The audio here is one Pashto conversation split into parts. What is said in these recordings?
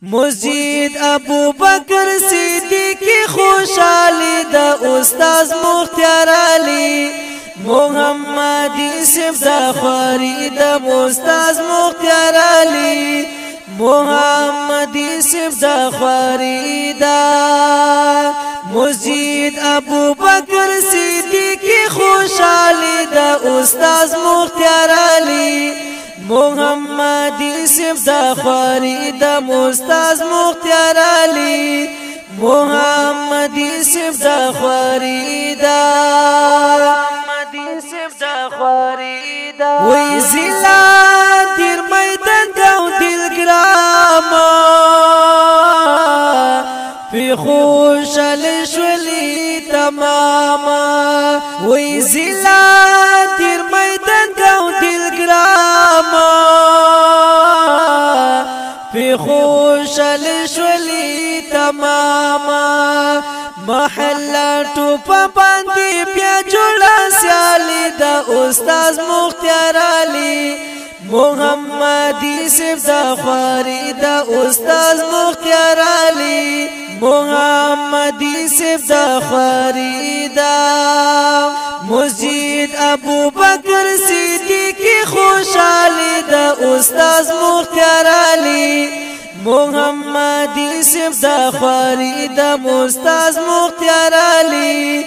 مزید ابو بکر صدیق خوشحالی دا استاذ مختار علی محمدی سب دا خواری دا استاذ مختار علی محمدی سب دا خواری دا مزید ابو بکر صدیق خوشحالی دا استاذ مختار علی محمدی سب دا خواری دا استاذ مختار علی محمدی سب دا خواری دا محمدی سب دا خواری دا وی زلا تیر میدان گاو دلگراما پی خوشحال شولی تماما وی زلا تیر میدان گاو دلگراما پی خوشحال شولی تماما محلہ ٹوپا باندی بیا جوڑا سیالی دا استاذ مختار علی محمدی سب دا خواری دا استاذ مختار علی محمدی سب دا خواری دا مزید ابو بکر صدیق خوشحالی دا استاذ مختار علی محمدی سب دا خواری دا استاذ مختار علی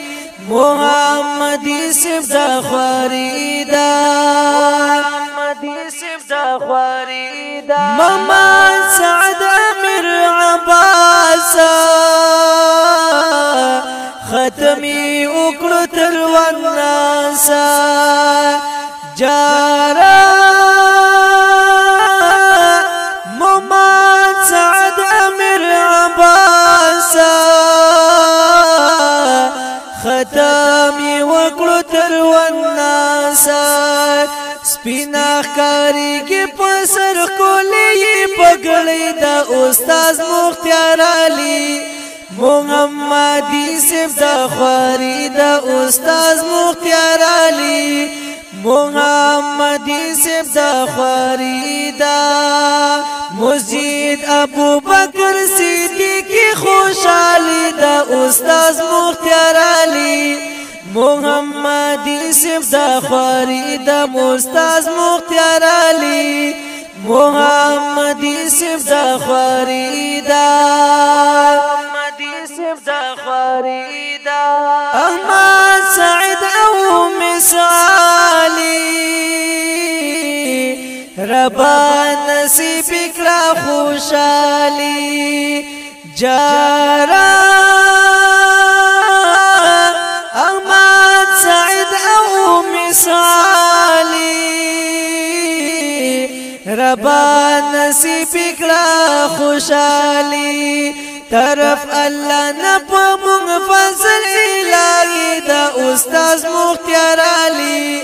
محمدی سب دا خواری دا محمدی سب دا خواری دا محمد سعد امیر عباسا ختمی اکڑو تلوان ناسا جارا محمد سعد امیر عباسا ختمی اکڑو تلوان ناسا سپینا خکاری کی پسر کولی پگلی دا استاذ مختار علی محمدی سب دا خواری دا استاذ مختار علی محمدی سب دا خواری دا مزید ابو بکر صدیق خوشحالی دا استاذ مختار علی محمدی سب دا خواری دا استاذ مختار علی محمدی سب دا خواری دا محمدی سب دا خواری دا احمد سعید او مثالی ربا نصیب اکڑا خوشحالی جارا ربا نصیب اکڑا خوشحالی طرف اللہ نپا مونگ فضل الہی دا استاذ مختار علی